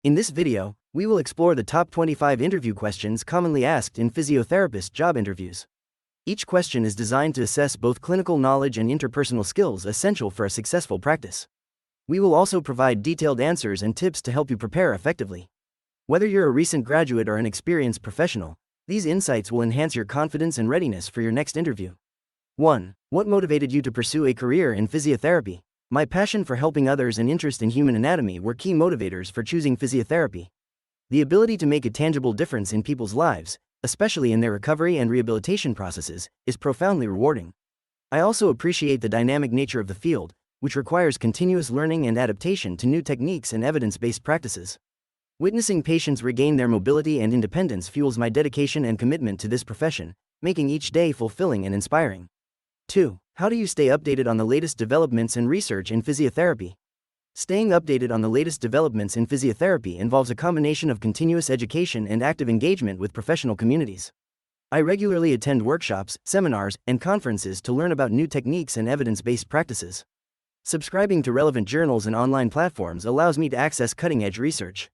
In this video, we will explore the top 25 interview questions commonly asked in physiotherapist job interviews. Each question is designed to assess both clinical knowledge and interpersonal skills essential for a successful practice. We will also provide detailed answers and tips to help you prepare effectively. Whether you're a recent graduate or an experienced professional, these insights will enhance your confidence and readiness for your next interview. 1. What motivated you to pursue a career in physiotherapy? My passion for helping others and interest in human anatomy were key motivators for choosing physiotherapy. The ability to make a tangible difference in people's lives, especially in their recovery and rehabilitation processes, is profoundly rewarding. I also appreciate the dynamic nature of the field, which requires continuous learning and adaptation to new techniques and evidence-based practices. Witnessing patients regain their mobility and independence fuels my dedication and commitment to this profession, making each day fulfilling and inspiring. 2. How do you stay updated on the latest developments and research in physiotherapy? Staying updated on the latest developments in physiotherapy involves a combination of continuous education and active engagement with professional communities. I regularly attend workshops, seminars, and conferences to learn about new techniques and evidence-based practices. Subscribing to relevant journals and online platforms allows me to access cutting-edge research.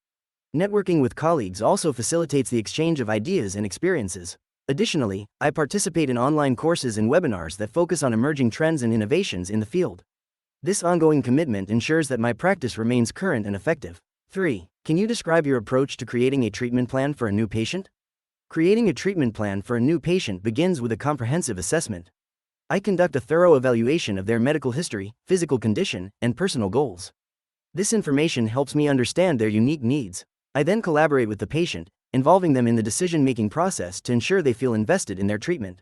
Networking with colleagues also facilitates the exchange of ideas and experiences. Additionally, I participate in online courses and webinars that focus on emerging trends and innovations in the field. This ongoing commitment ensures that my practice remains current and effective. 3. Can you describe your approach to creating a treatment plan for a new patient? Creating a treatment plan for a new patient begins with a comprehensive assessment. I conduct a thorough evaluation of their medical history, physical condition, and personal goals. This information helps me understand their unique needs. I then collaborate with the patient, involving them in the decision-making process to ensure they feel invested in their treatment.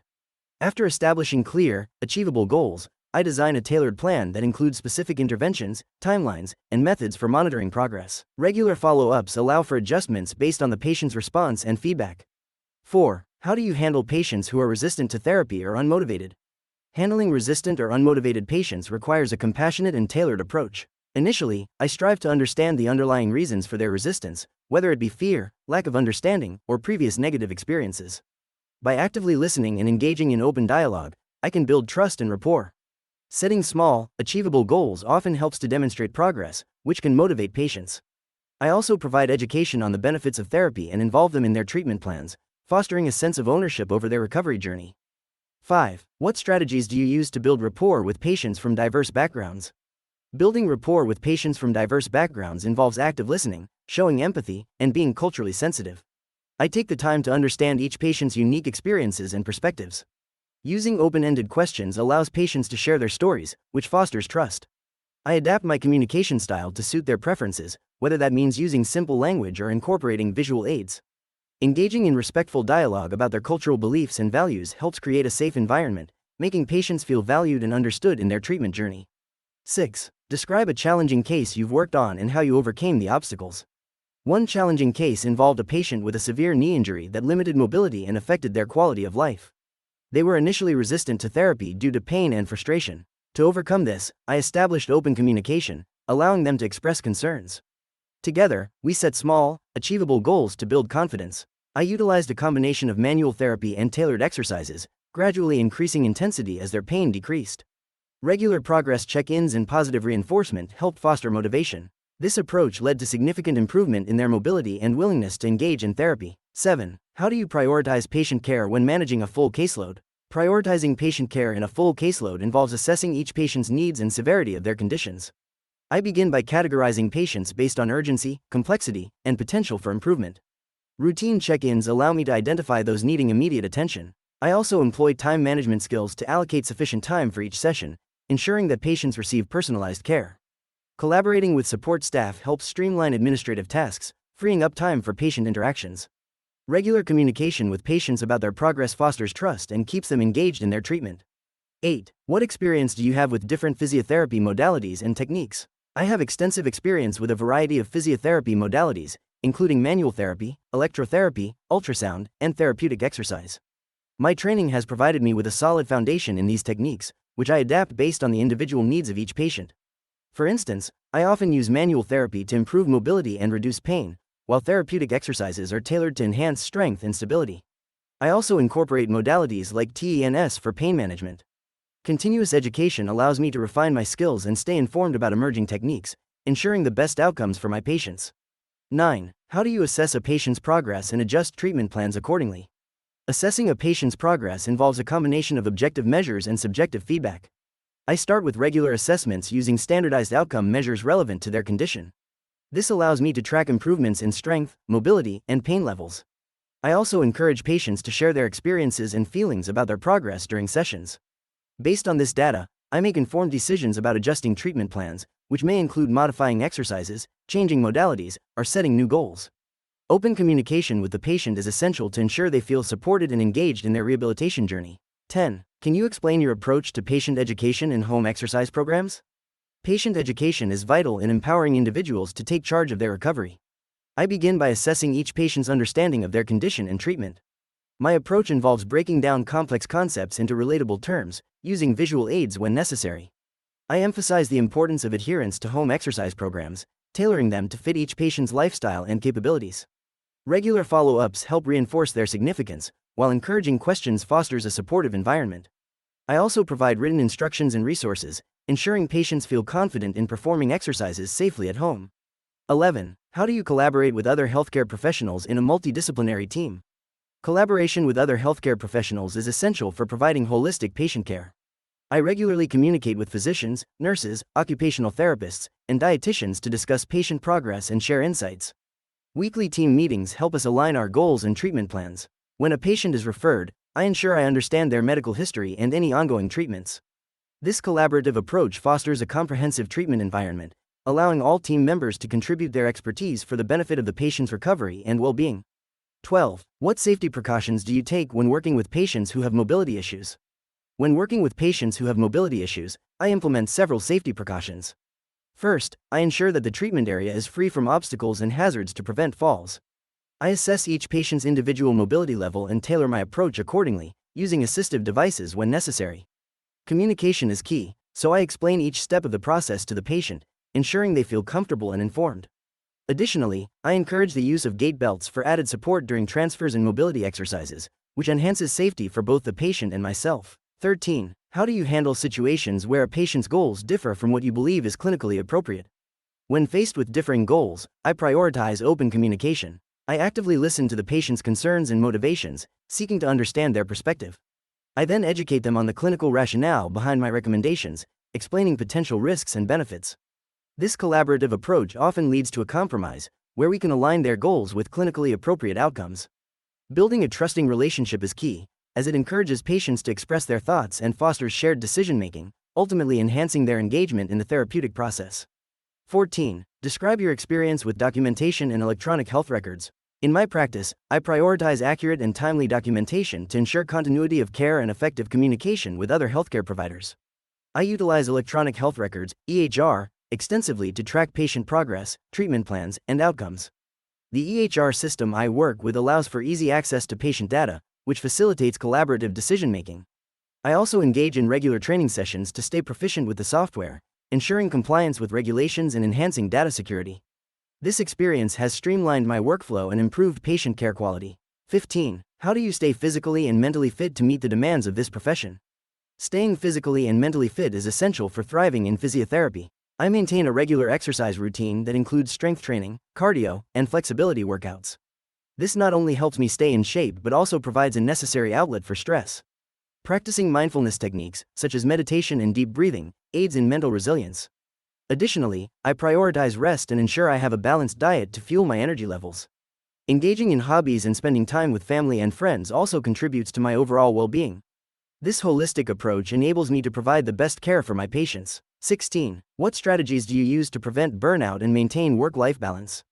After establishing clear, achievable goals, I design a tailored plan that includes specific interventions, timelines, and methods for monitoring progress. Regular follow-ups allow for adjustments based on the patient's response and feedback. 4. How do you handle patients who are resistant to therapy or unmotivated? Handling resistant or unmotivated patients requires a compassionate and tailored approach. Initially, I strive to understand the underlying reasons for their resistance, whether it be fear, lack of understanding, or previous negative experiences. By actively listening and engaging in open dialogue, I can build trust and rapport. Setting small, achievable goals often helps to demonstrate progress, which can motivate patients. I also provide education on the benefits of therapy and involve them in their treatment plans, fostering a sense of ownership over their recovery journey. 5. What strategies do you use to build rapport with patients from diverse backgrounds? Building rapport with patients from diverse backgrounds involves active listening, showing empathy, and being culturally sensitive. I take the time to understand each patient's unique experiences and perspectives. Using open-ended questions allows patients to share their stories, which fosters trust. I adapt my communication style to suit their preferences, whether that means using simple language or incorporating visual aids. Engaging in respectful dialogue about their cultural beliefs and values helps create a safe environment, making patients feel valued and understood in their treatment journey. 6. Describe a challenging case you've worked on and how you overcame the obstacles. One challenging case involved a patient with a severe knee injury that limited mobility and affected their quality of life. They were initially resistant to therapy due to pain and frustration. To overcome this, I established open communication, allowing them to express concerns. Together, we set small, achievable goals to build confidence. I utilized a combination of manual therapy and tailored exercises, gradually increasing intensity as their pain decreased. Regular progress check-ins and positive reinforcement helped foster motivation. This approach led to significant improvement in their mobility and willingness to engage in therapy. 7. How do you prioritize patient care when managing a full caseload? Prioritizing patient care in a full caseload involves assessing each patient's needs and severity of their conditions. I begin by categorizing patients based on urgency, complexity, and potential for improvement. Routine check-ins allow me to identify those needing immediate attention. I also employ time management skills to allocate sufficient time for each session, ensuring that patients receive personalized care. Collaborating with support staff helps streamline administrative tasks, freeing up time for patient interactions. Regular communication with patients about their progress fosters trust and keeps them engaged in their treatment. 8. What experience do you have with different physiotherapy modalities and techniques? I have extensive experience with a variety of physiotherapy modalities, including manual therapy, electrotherapy, ultrasound, and therapeutic exercise. My training has provided me with a solid foundation in these techniques, which I adapt based on the individual needs of each patient. For instance, I often use manual therapy to improve mobility and reduce pain, while therapeutic exercises are tailored to enhance strength and stability. I also incorporate modalities like TENS for pain management. Continuous education allows me to refine my skills and stay informed about emerging techniques, ensuring the best outcomes for my patients. 9. How do you assess a patient's progress and adjust treatment plans accordingly? Assessing a patient's progress involves a combination of objective measures and subjective feedback. I start with regular assessments using standardized outcome measures relevant to their condition. This allows me to track improvements in strength, mobility, and pain levels. I also encourage patients to share their experiences and feelings about their progress during sessions. Based on this data, I make informed decisions about adjusting treatment plans, which may include modifying exercises, changing modalities, or setting new goals. Open communication with the patient is essential to ensure they feel supported and engaged in their rehabilitation journey. 10. Can you explain your approach to patient education in home exercise programs? Patient education is vital in empowering individuals to take charge of their recovery. I begin by assessing each patient's understanding of their condition and treatment. My approach involves breaking down complex concepts into relatable terms, using visual aids when necessary. I emphasize the importance of adherence to home exercise programs, tailoring them to fit each patient's lifestyle and capabilities. Regular follow-ups help reinforce their significance, while encouraging questions fosters a supportive environment. I also provide written instructions and resources, ensuring patients feel confident in performing exercises safely at home. 11. How do you collaborate with other healthcare professionals in a multidisciplinary team? Collaboration with other healthcare professionals is essential for providing holistic patient care. I regularly communicate with physicians, nurses, occupational therapists, and dietitians to discuss patient progress and share insights. Weekly team meetings help us align our goals and treatment plans. When a patient is referred, I ensure I understand their medical history and any ongoing treatments. This collaborative approach fosters a comprehensive treatment environment, allowing all team members to contribute their expertise for the benefit of the patient's recovery and well-being. 12. What safety precautions do you take when working with patients who have mobility issues? When working with patients who have mobility issues, I implement several safety precautions. First, I ensure that the treatment area is free from obstacles and hazards to prevent falls. I assess each patient's individual mobility level and tailor my approach accordingly, using assistive devices when necessary. Communication is key, so I explain each step of the process to the patient, ensuring they feel comfortable and informed. Additionally, I encourage the use of gait belts for added support during transfers and mobility exercises, which enhances safety for both the patient and myself. 13. How do you handle situations where a patient's goals differ from what you believe is clinically appropriate? When faced with differing goals, I prioritize open communication. I actively listen to the patient's concerns and motivations, seeking to understand their perspective. I then educate them on the clinical rationale behind my recommendations, explaining potential risks and benefits. This collaborative approach often leads to a compromise, where we can align their goals with clinically appropriate outcomes. Building a trusting relationship is key, as it encourages patients to express their thoughts and fosters shared decision-making, ultimately enhancing their engagement in the therapeutic process. 14. Describe your experience with documentation and electronic health records. In my practice, I prioritize accurate and timely documentation to ensure continuity of care and effective communication with other healthcare providers. I utilize electronic health records, EHR, extensively to track patient progress, treatment plans, and outcomes. The EHR system I work with allows for easy access to patient data, which facilitates collaborative decision-making. I also engage in regular training sessions to stay proficient with the software, ensuring compliance with regulations and enhancing data security. This experience has streamlined my workflow and improved patient care quality. 15. How do you stay physically and mentally fit to meet the demands of this profession? Staying physically and mentally fit is essential for thriving in physiotherapy. I maintain a regular exercise routine that includes strength training, cardio, and flexibility workouts. This not only helps me stay in shape but also provides a necessary outlet for stress. Practicing mindfulness techniques, such as meditation and deep breathing, aids in mental resilience. Additionally, I prioritize rest and ensure I have a balanced diet to fuel my energy levels. Engaging in hobbies and spending time with family and friends also contributes to my overall well-being. This holistic approach enables me to provide the best care for my patients. 16. What strategies do you use to prevent burnout and maintain work-life balance?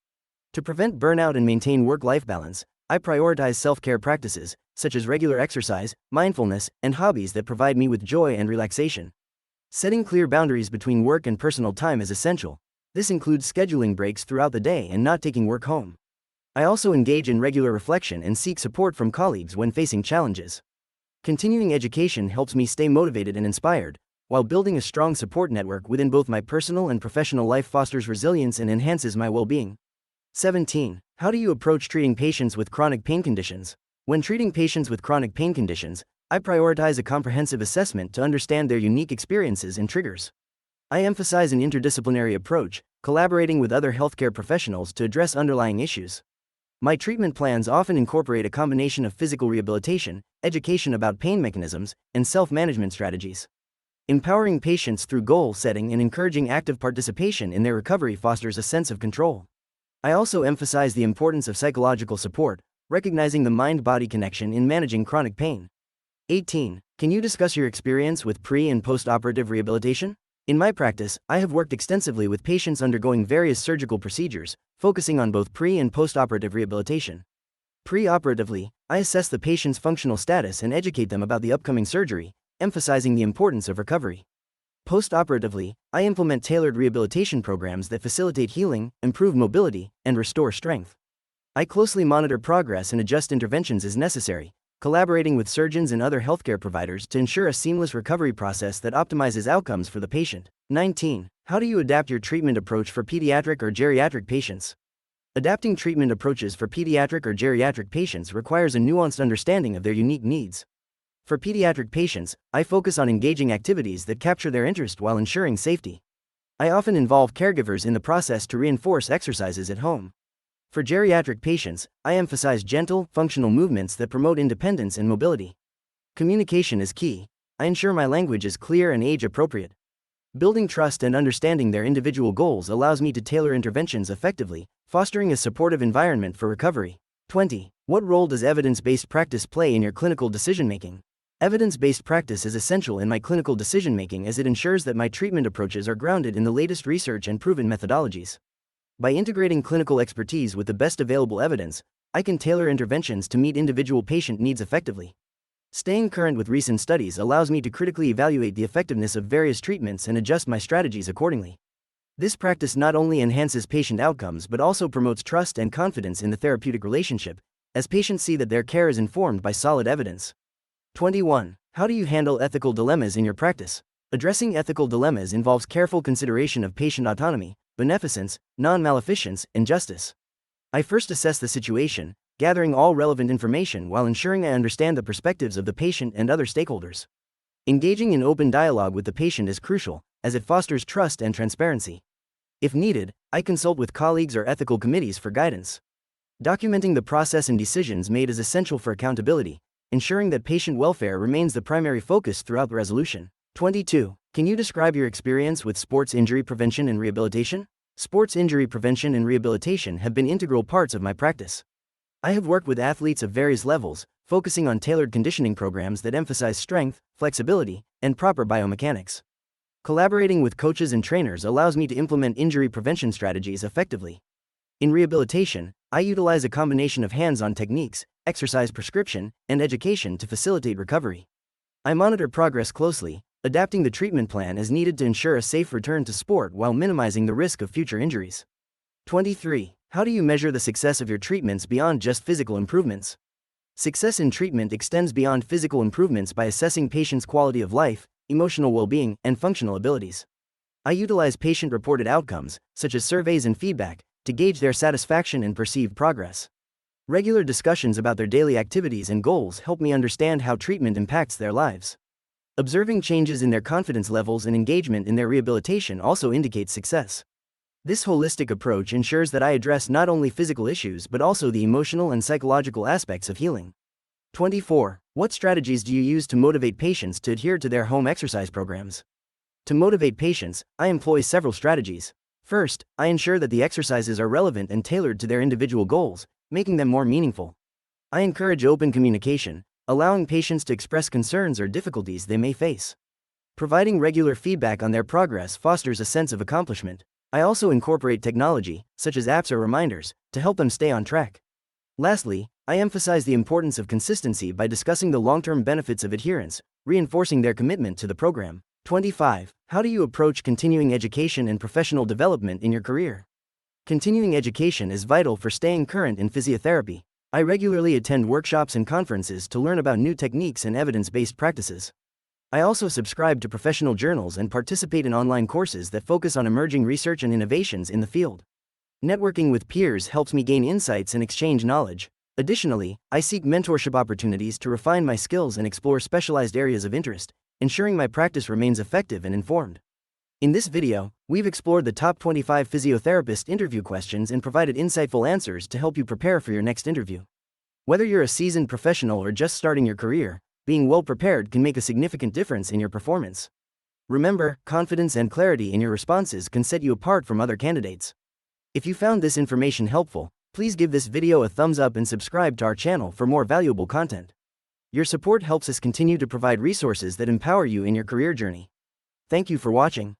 To prevent burnout and maintain work-life balance, I prioritize self-care practices, such as regular exercise, mindfulness, and hobbies that provide me with joy and relaxation. Setting clear boundaries between work and personal time is essential. This includes scheduling breaks throughout the day and not taking work home. I also engage in regular reflection and seek support from colleagues when facing challenges. Continuing education helps me stay motivated and inspired, while building a strong support network within both my personal and professional life fosters resilience and enhances my well-being. 17. How do you approach treating patients with chronic pain conditions? When treating patients with chronic pain conditions, I prioritize a comprehensive assessment to understand their unique experiences and triggers. I emphasize an interdisciplinary approach, collaborating with other healthcare professionals to address underlying issues. My treatment plans often incorporate a combination of physical rehabilitation, education about pain mechanisms, and self-management strategies. Empowering patients through goal setting and encouraging active participation in their recovery fosters a sense of control. I also emphasize the importance of psychological support, recognizing the mind-body connection in managing chronic pain. 18. Can you discuss your experience with pre- and post-operative rehabilitation? In my practice, I have worked extensively with patients undergoing various surgical procedures, focusing on both pre- and post-operative rehabilitation. Pre-operatively, I assess the patient's functional status and educate them about the upcoming surgery, emphasizing the importance of recovery. Post-operatively, I implement tailored rehabilitation programs that facilitate healing, improve mobility, and restore strength. I closely monitor progress and adjust interventions as necessary, collaborating with surgeons and other healthcare providers to ensure a seamless recovery process that optimizes outcomes for the patient. 19. How do you adapt your treatment approach for pediatric or geriatric patients? Adapting treatment approaches for pediatric or geriatric patients requires a nuanced understanding of their unique needs. For pediatric patients, I focus on engaging activities that capture their interest while ensuring safety. I often involve caregivers in the process to reinforce exercises at home. For geriatric patients, I emphasize gentle, functional movements that promote independence and mobility. Communication is key. I ensure my language is clear and age-appropriate. Building trust and understanding their individual goals allows me to tailor interventions effectively, fostering a supportive environment for recovery. 20. What role does evidence-based practice play in your clinical decision-making? Evidence-based practice is essential in my clinical decision-making as it ensures that my treatment approaches are grounded in the latest research and proven methodologies. By integrating clinical expertise with the best available evidence, I can tailor interventions to meet individual patient needs effectively. Staying current with recent studies allows me to critically evaluate the effectiveness of various treatments and adjust my strategies accordingly. This practice not only enhances patient outcomes but also promotes trust and confidence in the therapeutic relationship, as patients see that their care is informed by solid evidence. 21. How do you handle ethical dilemmas in your practice? Addressing ethical dilemmas involves careful consideration of patient autonomy, beneficence, non-maleficence, and justice. I first assess the situation, gathering all relevant information while ensuring I understand the perspectives of the patient and other stakeholders. Engaging in open dialogue with the patient is crucial, as it fosters trust and transparency. If needed, I consult with colleagues or ethical committees for guidance. Documenting the process and decisions made is essential for accountability, ensuring that patient welfare remains the primary focus throughout the resolution. 22. Can you describe your experience with sports injury prevention and rehabilitation? Sports injury prevention and rehabilitation have been integral parts of my practice. I have worked with athletes of various levels, focusing on tailored conditioning programs that emphasize strength, flexibility, and proper biomechanics. Collaborating with coaches and trainers allows me to implement injury prevention strategies effectively. In rehabilitation, I utilize a combination of hands-on techniques, exercise prescription, and education to facilitate recovery. I monitor progress closely, adapting the treatment plan as needed to ensure a safe return to sport while minimizing the risk of future injuries. 23. How do you measure the success of your treatments beyond just physical improvements? Success in treatment extends beyond physical improvements by assessing patients' quality of life, emotional well-being, and functional abilities. I utilize patient-reported outcomes, such as surveys and feedback, to gauge their satisfaction and perceived progress. Regular discussions about their daily activities and goals help me understand how treatment impacts their lives. Observing changes in their confidence levels and engagement in their rehabilitation also indicates success. This holistic approach ensures that I address not only physical issues but also the emotional and psychological aspects of healing. 24. What strategies do you use to motivate patients to adhere to their home exercise programs? To motivate patients, I employ several strategies. First, I ensure that the exercises are relevant and tailored to their individual goals, making them more meaningful. I encourage open communication, allowing patients to express concerns or difficulties they may face. Providing regular feedback on their progress fosters a sense of accomplishment. I also incorporate technology, such as apps or reminders, to help them stay on track. Lastly, I emphasize the importance of consistency by discussing the long-term benefits of adherence, reinforcing their commitment to the program. 25. How do you approach continuing education and professional development in your career? Continuing education is vital for staying current in physiotherapy. I regularly attend workshops and conferences to learn about new techniques and evidence-based practices. I also subscribe to professional journals and participate in online courses that focus on emerging research and innovations in the field. Networking with peers helps me gain insights and exchange knowledge. Additionally, I seek mentorship opportunities to refine my skills and explore specialized areas of interest, ensuring my practice remains effective and informed. In this video, we've explored the top 25 physiotherapist interview questions and provided insightful answers to help you prepare for your next interview. Whether you're a seasoned professional or just starting your career, being well prepared can make a significant difference in your performance. Remember, confidence and clarity in your responses can set you apart from other candidates. If you found this information helpful, please give this video a thumbs up and subscribe to our channel for more valuable content. Your support helps us continue to provide resources that empower you in your career journey. Thank you for watching.